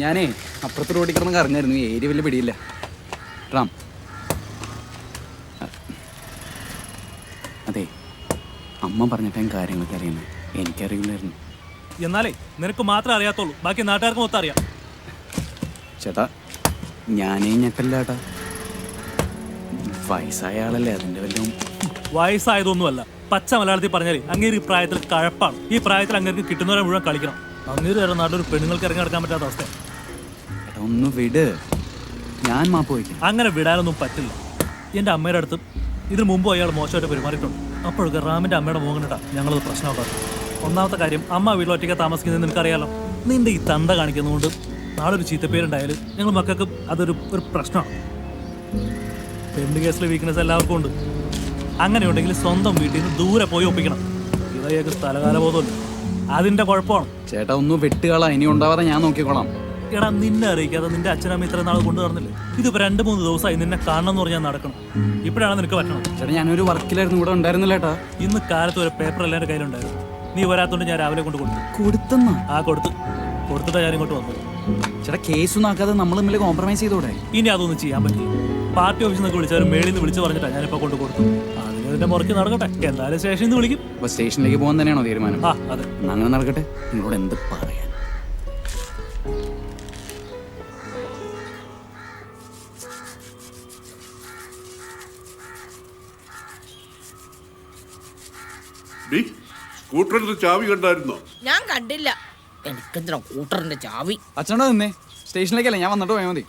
ഞാനേ അപ്പുറത്ത് റോഡിൽ കിടന്ന് കറങ്ങായിരുന്നു. ഈ ഏരിയ വലിയ പിടിയില്ല. റാം, അതെ, അമ്മ പറഞ്ഞിട്ടും കാര്യങ്ങളൊക്കെ അറിയുന്നത് എനിക്കറിയില്ലായിരുന്നു. എന്നാലേ നിനക്ക് മാത്രമേ അറിയാത്തുള്ളൂ, ബാക്കി നാട്ടുകാർക്ക് മൊത്തം അറിയാം. ചേട്ടാ, ഞാനേ ഞെട്ടല്ല ചേട്ടാ. വയസ്സായ ആളല്ലേ, അതിൻ്റെ വല്ലതും. വയസ്സായതൊന്നുമല്ല, പച്ച മലയാളത്തിൽ പറഞ്ഞാലേ അങ്ങേര് ഈ പ്രായത്തിൽ കഴപ്പാണ്. ഈ പ്രായത്തിൽ അങ്ങേർക്ക് കിട്ടുന്നവരെ മുഴുവൻ കളിക്കണം. അങ്ങേര് വരെ നാട്ടിലൊരു പെണ്ണുങ്ങൾക്ക് ഇറങ്ങി നടക്കാൻ പറ്റാത്ത അവസ്ഥ. ചേട്ടാ ഒന്ന് വിട്, ഞാൻ മാപ്പ് വയ്ക്കാം. അങ്ങനെ വിടാനൊന്നും പറ്റില്ല. എൻ്റെ അമ്മയുടെ അടുത്ത് ഇതിനു മുമ്പ് അയാൾ മോശമായിട്ട് പെരുമാറിയിട്ടുണ്ട്. അപ്പോഴൊക്കെ റാമിൻ്റെ അമ്മയുടെ മോഹൻ കേട്ടാ ഞങ്ങളത് പ്രശ്നമാക്കാറ്. ഒന്നാമത്തെ കാര്യം, അമ്മ വീട്ടിൽ ഒറ്റയ്ക്ക് താമസിക്കുന്നത് നിനക്കറിയാലോ. നിന്റെ ഈ തന്ത കാണിക്കുന്നതുകൊണ്ട് നാളെ ഒരു ചീത്തപ്പേരുണ്ടായാലും ഞങ്ങൾ മക്കൾക്ക് അതൊരു പ്രശ്നമാണ്. പെണ്ണ് കേസിലെ വീക്ക്നെസ് എല്ലാവർക്കും ഉണ്ട്. അങ്ങനെ ഉണ്ടെങ്കിൽ സ്വന്തം വീട്ടിൽ നിന്ന് ദൂരെ പോയി ഒപ്പിക്കണം. ഇവയൊക്കെ സ്ഥലകാലബോധമല്ല, അതിൻ്റെ കുഴപ്പമാണ്. ചേട്ടാ ഒന്ന് വെട്ടുകളാ, ഇനി ഉണ്ടാവാതെ ഞാൻ നോക്കിക്കോളാം. എടാ, നിന്നെ അറിയിക്കാതെ നിന്റെ അച്ഛനമ്മ ഇത്ര നാൾ കൊണ്ടു നടന്നില്ലേ? ഇതിപ്പോൾ 2-3 ദിവസമായി നിന്നെ കാണണം എന്ന് പറഞ്ഞാൽ നടക്കണം. ഇപ്പോഴാണ് നിനക്ക് പറ്റണം. ചേട്ടാ ഞാനൊരു വർക്കിലായിരുന്നു, ഇവിടെ ഉണ്ടായിരുന്നില്ല ചേട്ടാ. ഇന്ന് കാലത്ത് ഒരു പേപ്പർ എല്ലാവരുടെ കയ്യിലുണ്ടായിരുന്നു. നീ വരാത്തോണ്ട് ഞാൻ രാവിലെ കൊണ്ട് കൊടുത്തു. കൊടുത്തെന്നാ? കൊടുത്തിട്ടാ ഞാൻ ഇങ്ങോട്ട് വന്നത്. ചേട്ടാ കേസൊന്നും ആക്കാതെ നമ്മൾ തമ്മിൽ കോംപ്രമൈസ് ചെയ്തോടെ? ഇനി അതൊന്നും ചെയ്യാൻ പറ്റില്ല. പാർട്ടി ഓഫീസിൽ നിന്നൊക്കെ വിളിച്ചവരും മേളിൽ നിന്ന് വിളിച്ചു പറഞ്ഞിട്ടാ ഞാനിപ്പോൾ കൊണ്ട് കൊടുത്തു. അതിന്റെ മുറയ്ക്ക് നടക്കട്ടെ. എന്തായാലും സ്റ്റേഷനിൽ നിന്ന് വിളിക്കും. അപ്പൊ സ്റ്റേഷനിലേക്ക് പോകാൻ തന്നെയാണോ തീരുമാനം? അതെ, അങ്ങനെ നടക്കട്ടെ. നിങ്ങളോട് എന്ത് പറയാൻ. സ്കൂട്ടറിന്റെ ചാവി കണ്ടായിരുന്നോ? ഞാൻ കണ്ടില്ല. എനിക്കെന്തിനാ സ്കൂട്ടറിന്റെ ചാവി? അച്ഛനോട് നിന്നേ, സ്റ്റേഷനിലേക്കല്ലേ, ഞാൻ വന്നിട്ട് പോയാൽ മതി.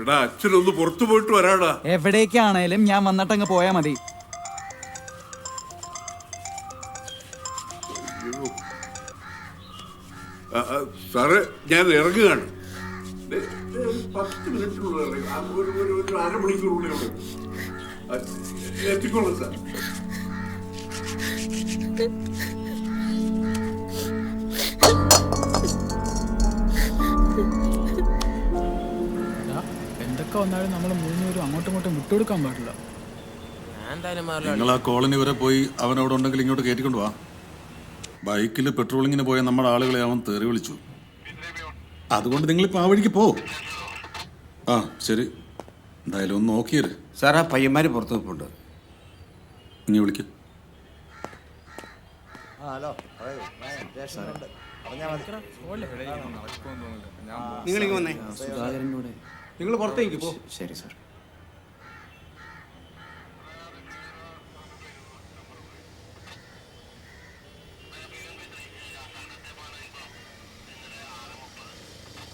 എടാ, അച്ഛനൊന്ന് പുറത്തു പോയിട്ട് വരാടാ. എവിടേക്കാണേലും ഞാൻ വന്നിട്ട് അങ്ങ് പോയാൽ മതി. സാറേ, ഞാൻ ഇറങ്ങുകയാണ്. 10 മിനിറ്റിനുള്ളിൽ, ഒരു അരമണിക്കൂറുള്ളിൽ എത്തിക്കോളാം സാർ. എന്തൊക്കെ വന്നാലും നമ്മൾ 3 പേരും അങ്ങോട്ടും ഇങ്ങോട്ടും വിട്ടുകൊടുക്കാൻ പാടില്ല. നിങ്ങൾ ആ കോളനി വരെ പോയി അവനവിടെ ഉണ്ടെങ്കിൽ ഇങ്ങോട്ട് കയറ്റിക്കൊണ്ട് വാ. ബൈക്കിൽ പെട്രോളിങ്ങിന് പോയ നമ്മുടെ ആളുകളെ അവൻ തെറി വിളിച്ചു. അതുകൊണ്ട് നിങ്ങളിപ്പോൾ ആ വഴിക്ക് പോ. ആ ശരി, എന്തായാലും ഒന്ന് നോക്കിയത്. സാർ, ആ പയ്യന്മാർ പുറത്ത് നിൽപ്പുണ്ട്. ഇനി വിളിക്ക്. നിങ്ങളിങ്ങ് വന്നേ. സുധാകരൻ്റെ കൂടെ. നിങ്ങൾ പുറത്തേക്ക് പോ. ശരി സാർ.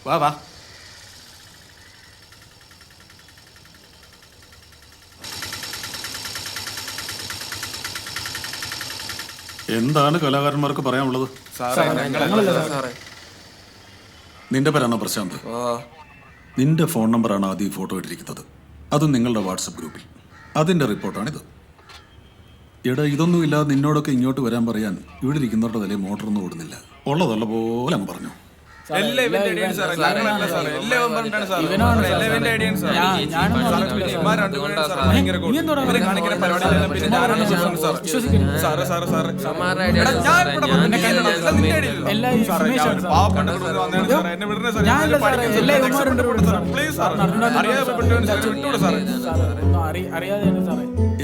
വാ വാ. എന്താണ് കലാകാരന്മാർക്ക് പറയാനുള്ളത്? നിന്റെ പേരാണോ പ്രശാന്ത്? നിന്റെ ഫോൺ നമ്പറാണ് ആദ്യം ഫോട്ടോ ഇട്ടിരിക്കുന്നത്. അതും നിങ്ങളുടെ വാട്സപ്പ് ഗ്രൂപ്പിൽ. അതിന്റെ റിപ്പോർട്ടാണിത്. എടാ, ഇതൊന്നും ഇല്ലാതെ നിന്നോടൊക്കെ ഇങ്ങോട്ട് വരാൻ പറയാൻ ഇവിടെ ഇരിക്കുന്നവരുടെ തലേ മോട്ടറൊന്നും ഓടുന്നില്ല. ഉള്ളതുള്ള പോലെ അങ്ങ് പറഞ്ഞു.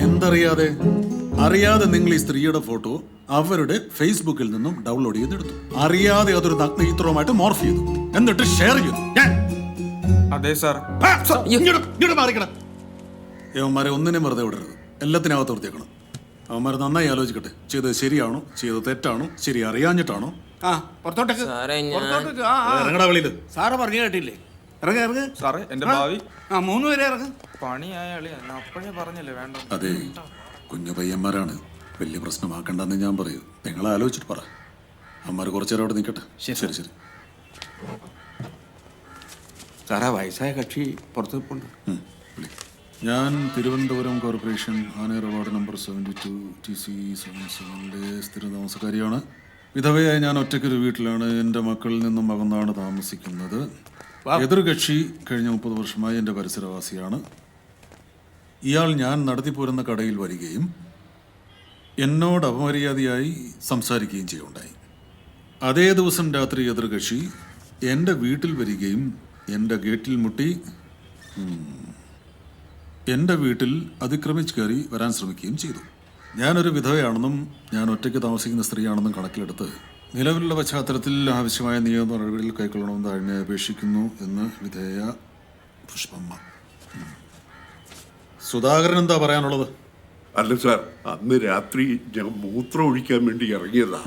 എന്തറിയാതെ? അറിയാതെ നിങ്ങൾ ഈ സ്ത്രീയുടെ ഫോട്ടോ അവരുടെ ഫേസ്ബുക്കിൽ നിന്നും ഡൗൺലോഡ് ചെയ്തെടുത്തു. അറിയാതെ അതൊരു നഗ്നചിത്രവുമായിട്ട് മോർഫ് ചെയ്തു, എന്നിട്ട് ഷെയർ ചെയ്തു. അതെ സാർ. യവന്മാരെ ഒന്നിനെ വെറുതെ വിടരുത്, എല്ലാത്തിനകത്ത് വൃത്തിയാക്കണം. അവന്മാർ നന്നായി ആലോചിക്കട്ടെ, ചെയ്തത് ശരിയാണോ, ചെയ്തത് തെറ്റാണോ, ശരി അറിയാഞ്ഞിട്ടാണോ. ഇറങ്ങടാ വെളിയിൽ. സാറ് പറഞ്ഞു കേട്ടില്ലേ? ഇറങ്ങ ഇറങ്ങ് സാറേ, എന്റെ ഭാവി. 3 പേരെ ഇറങ്ങ്. പണിയായ അപ്പോഴേ പറഞ്ഞല്ലേ വേണ്ട. അതെ, കുഞ്ഞു പയ്യന്മാരാണ്, വലിയ പ്രശ്നമാക്കണ്ടെന്ന് ഞാൻ പറയൂ. നിങ്ങൾ ആലോചിച്ചിട്ട് പറ. അമ്മമാർ കുറച്ചേരം അവിടെ നിൽക്കട്ടെ. ശരി ശരി. സാറാ, വയസ്സായ കക്ഷി പുറത്ത് നിൽപ്പുണ്ട്. ഞാൻ തിരുവനന്തപുരം കോർപ്പറേഷൻ ആനേർ വാർഡ് നമ്പർ 72 TC 77 സ്ഥിര താമസക്കാരിയാണ്. വിധവയായി ഞാൻ ഒറ്റയ്ക്കൊരു വീട്ടിലാണ്. എൻ്റെ മക്കളിൽ നിന്നും അകന്നാണ് താമസിക്കുന്നത്. എതിർകക്ഷി കഴിഞ്ഞ 30 വർഷമായി എൻ്റെ പരിസരവാസിയാണ്. ഇയാൾ ഞാൻ നടത്തിപ്പോരുന്ന കടയിൽ വരികയും എന്നോട് അപമര്യാദയായി സംസാരിക്കുകയും ചെയ്യുണ്ടായി. അതേ ദിവസം രാത്രി എതിർകക്ഷി എൻ്റെ വീട്ടിൽ വരികയും എൻ്റെ ഗേറ്റിൽ മുട്ടി എൻ്റെ വീട്ടിൽ അതിക്രമിച്ച് കയറി വരാൻ ശ്രമിക്കുകയും ചെയ്തു. ഞാനൊരു വിധവയാണെന്നും ഞാൻ ഒറ്റയ്ക്ക് താമസിക്കുന്ന സ്ത്രീയാണെന്നും കണക്കിലെടുത്ത് നിലവിലുള്ള പശ്ചാത്തലത്തിൽ ആവശ്യമായ നിയമ നടപടികൾ കൈക്കൊള്ളണമെന്ന് താഴ്മയെ അപേക്ഷിക്കുന്നു എന്ന് വിധേയ പുഷ്പമ്മ. സുധാകരൻ എന്താ പറയാനുള്ളത്? അല്ല സാർ, അന്ന് രാത്രി ഞാൻ മൂത്രം ഒഴിക്കാൻ വേണ്ടി ഇറങ്ങിയതാ.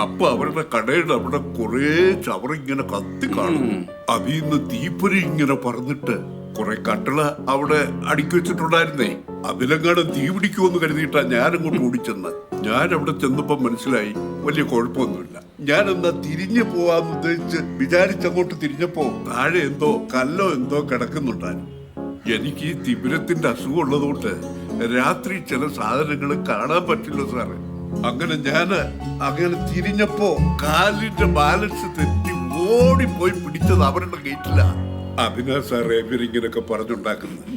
അപ്പൊ അവരുടെ കടയുടെ അവിടെ കുറെ ചവറിങ്ങനെ കത്തി കാണുന്നു. അതിൽ നിന്ന് തീപ്പൊരി ഇങ്ങനെ പറന്നിട്ട് കുറെ കട്ടള അവിടെ അടുക്കി വെച്ചിട്ടുണ്ടായിരുന്നേ. അതിലെങ്ങാനും തീ പിടിക്കുമെന്ന് കരുതിയിട്ടാ ഞാനങ്ങോട്ട് ഓടിച്ചെന്ന്. ഞാൻ അവിടെ ചെന്നപ്പോ മനസ്സിലായി വലിയ കുഴപ്പമൊന്നുമില്ല. ഞാൻ എന്നാ തിരിഞ്ഞു പോവാന്ന് ഉദ്ദേശിച്ച് വിചാരിച്ചങ്ങോട്ട് തിരിഞ്ഞപ്പോ താഴെ എന്തോ കല്ലോ എന്തോ കിടക്കുന്നുണ്ടായിരുന്നു. എനിക്ക് ഈ തിമിരത്തിന്റെ അസുഖം ഉള്ളതുകൊണ്ട് രാത്രി ചില സാധനങ്ങൾ കാണാൻ പറ്റില്ല സാറ്. അങ്ങനെ അങ്ങനെ തിരിഞ്ഞപ്പോ കാലിന്റെ ബാലൻസ് തെറ്റി ഓടിപ്പോയി പിടിച്ചത് അവരുടെ ഗേറ്റില. അതിനാ സാറേ ഇവരിങ്ങനൊക്കെ പറഞ്ഞുണ്ടാക്കുന്നത്.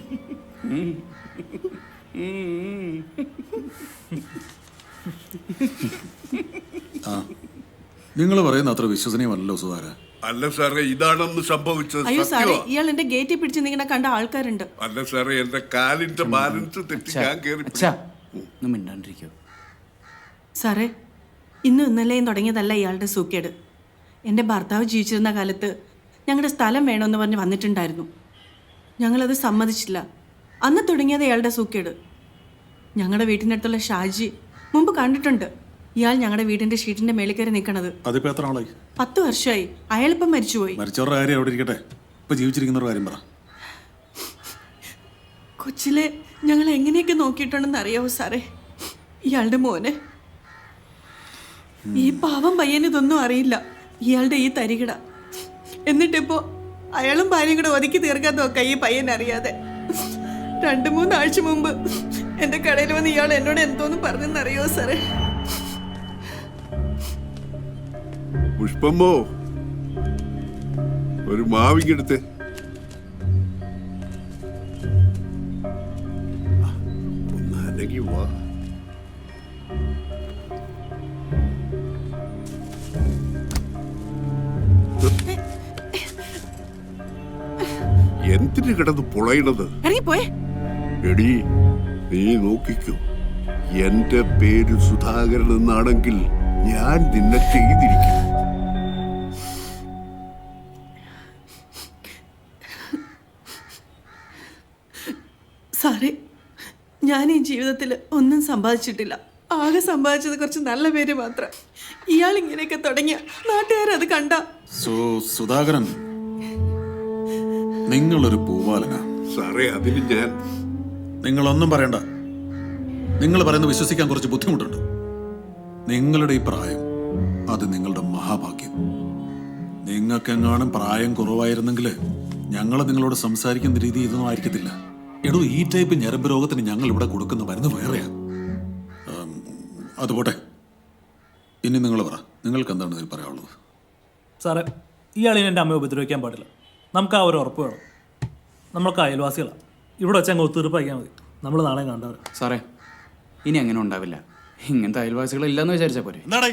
നിങ്ങൾ പറയുന്ന അത്ര വിശ്വസനീയമല്ലോ സുധാര. അല്ല സാറേ, ഇതാണെന്ന് സംഭവിച്ചത്. അയ്യോ സാറേ, ഇയാൾ എന്റെ ഗേറ്റിൽ പിടിച്ച് നിങ്ങനെ കണ്ട ആൾക്കാരുണ്ട്. അല്ല സാറേ, എന്റെ കാലിന്റെ ബാലൻസ് തെറ്റി ഞാൻ കേറി. മിണ്ടാണ്ടിരിക്കോ സാറേ, ഇന്നും ഇന്നലെയും തുടങ്ങിയതല്ല ഇയാളുടെ സൂക്കേട്. എൻ്റെ ഭർത്താവ് ജീവിച്ചിരുന്ന കാലത്ത് ഞങ്ങളുടെ സ്ഥലം വേണമെന്ന് പറഞ്ഞ് വന്നിട്ടുണ്ടായിരുന്നു. ഞങ്ങളത് സമ്മതിച്ചില്ല. അന്ന് തുടങ്ങിയത് ഇയാളുടെ സൂക്കേട്. ഞങ്ങളുടെ വീട്ടിനടുത്തുള്ള ഷാജി മുമ്പ് കണ്ടിട്ടുണ്ട് ഇയാൾ ഞങ്ങളുടെ വീടിന്റെ ഷീറ്റിന്റെ മേളിൽ കയറി നിൽക്കണത്. അതിപ്പോ എത്ര നാളായി? 10 വർഷമായി. അയാളിപ്പം മരിച്ചുപോയി. മരിച്ചവരുടെ കാര്യം അവിടെ ഇരിക്കട്ടെ, ഇപ്പൊ ജീവിച്ചിരിക്കുന്നവരുടെ കാര്യം പറ. കൊച്ചിലെ ഞങ്ങൾ എങ്ങനെയൊക്കെ നോക്കിയിട്ടുണ്ടെന്ന് അറിയാവോ സാറേ? ഇയാളുടെ മോനെ, ഈ പാവം പയ്യന് ഇതൊന്നും അറിയില്ല. ഇയാളുടെ ഈ തരികിട. എന്നിട്ടിപ്പോ അയാളും ഭാര്യയും കൂടെ ഒതുക്കി തീർക്കാൻ നോക്ക ഈ പയ്യൻ അറിയാതെ. 2-3 ആഴ്ച മുമ്പ് എന്റെ കടയിൽ വന്ന് ഇയാൾ എന്നോട് എന്തോന്ന് പറഞ്ഞെന്നറിയോ സാറേ? പുഷ്പമ്മോ, ഒരു മാവിങ്ങെടുത്ത്. ഒന്നല്ലെങ്കിൽ വാ. എന്തിനു കിടന്ന് പൊളയണത്? ഇറങ്ങിപ്പോയെ. എടി, നീ നോക്കിക്കോ. എന്റെ പേര് സുധാകരൻ എന്നാണെങ്കിൽ ഞാൻ നിന്നെ ചെയ്തിരിക്കും. സാറേ, ഞാൻ ഈ ജീവിതത്തിൽ ഒന്നും സമ്പാദിച്ചിട്ടില്ല. ആകെ സമ്പാദിച്ചത് കുറച്ച് നല്ല പേര് മാത്രം. ഇയാൾ ഇങ്ങനെയൊക്കെ തുടങ്ങിയ നാട്ടുകാരത് കണ്ട. സുധാകരൻ, നിങ്ങളൊരു പൂവാലനാ സാറേ. അതിന് ഞാൻ നിങ്ങളൊന്നും പറയണ്ട. നിങ്ങൾ പറയുന്നത് വിശ്വസിക്കാൻ കുറച്ച് ബുദ്ധിമുട്ടുണ്ട്. നിങ്ങളുടെ ഈ പ്രായം അത് നിങ്ങളുടെ മഹാഭാഗ്യം. നിങ്ങൾക്കെങ്ങാനും പ്രായം കുറവായിരുന്നെങ്കിൽ ഞങ്ങൾ നിങ്ങളോട് സംസാരിക്കുന്ന രീതി ഇതൊന്നും ആയിരിക്കത്തില്ല. എടോ, ഈ ടൈപ്പ് ഞരമ്പ് രോഗത്തിന് ഞങ്ങൾ ഇവിടെ കൊടുക്കുന്ന മരുന്ന് വേറെയാ. അതുപോട്ടെ, ഇനി നിങ്ങൾ പറ, നിങ്ങൾക്ക് എന്താണ് ഇതിൽ പറയാനുള്ളത്? സാറേ, ഇയാളിനെ എൻ്റെ അമ്മയെ ഉപദ്രവിക്കാൻ പാടില്ല. നമുക്ക് ആ ഒരു ഉറപ്പ് വേണം. നമ്മൾക്ക് അയൽവാസികളാണ്. ഇവിടെ വെച്ച് അങ്ങ് ഒത്തുതീർപ്പാക്കിയാൽ മതി. നമ്മൾ നാളെ കണ്ടവർ. സാറേ, ഇനി അങ്ങനെ ഉണ്ടാവില്ല. ഇങ്ങനത്തെ അയൽവാസികൾ ഇല്ലെന്ന് വിചാരിച്ചാൽ പോരെ. എന്താടേ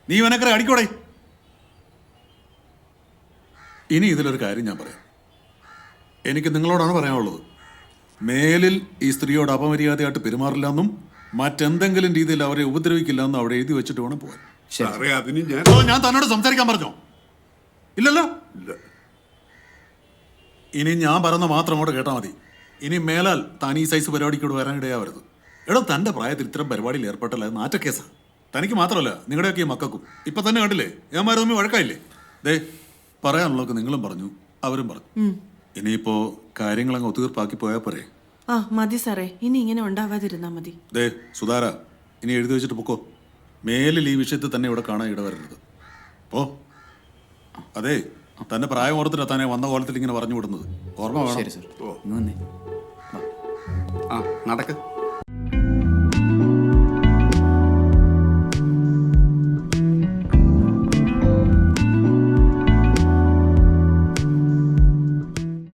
നീ ഇവനക്കരെ അടിക്കോടേ. ഇനി ഇതിലൊരു കാര്യം ഞാൻ പറയാം. എനിക്ക് നിങ്ങളോടാണ് പറയാനുള്ളത്. മേലിൽ ഈ സ്ത്രീയോട് അപമര്യാദയായിട്ട് പെരുമാറില്ല എന്നും മറ്റെന്തെങ്കിലും രീതിയിൽ അവരെ ഉപദ്രവിക്കില്ല എന്നും അവിടെ എഴുതി വെച്ചിട്ട് വേണം പോകാൻ. സാറേ, അതിന് ഞാൻ തന്നോട് സംസാരിക്കാൻ പറഞ്ഞോ? ഇല്ലല്ലോ. ഇനി ഞാൻ പറയുന്ന മാത്രം അങ്ങോട്ട് കേട്ടാൽ മതി. ഇനി മേലാൽ താൻ ഈ സൈസ് പരിപാടിക്കൂടെ വരാനിടയാവരുത്. എടോ, തൻ്റെ പ്രായത്തിൽ ഇത്തരം പരിപാടിയിൽ ഏർപ്പെട്ടല്ല നാറ്റക്കേസാണ്. തനിക്ക് മാത്രമല്ല, നിങ്ങളുടെയൊക്കെ ഈ മക്കൾക്കും. ഇപ്പം തന്നെ കണ്ടില്ലേ, ഏമാരും തമ്മിൽ വഴക്കായില്ലേ? ദേ, പറയാനുള്ളതൊക്കെ നിങ്ങളും പറഞ്ഞു, അവരും പറഞ്ഞു. ഇനിയിപ്പോൾ കാര്യങ്ങളങ്ങ് ഒത്തുതീർപ്പാക്കി പോയാൽ പോരെ? ആ മതി സാറേ, ഇനി ഇങ്ങനെ ഉണ്ടാവാതിരുന്നാ മതി. ദേ സുധാര, ഇനി എഴുതി വെച്ചിട്ട് പൊക്കോ. മേലിൽ ഈ വിഷയത്തിൽ തന്നെ ഇവിടെ കാണാൻ ഇടവരരുത്. ഓ അതെ, തന്നെ പ്രായം ഓർത്തിട്ടാ തന്നെ വന്ന കോലത്തിൽ ഇങ്ങനെ പറഞ്ഞു വിടുന്നത്. ഓർമ്മ വേണം. ശരി സാർ. ആ നടക്ക്.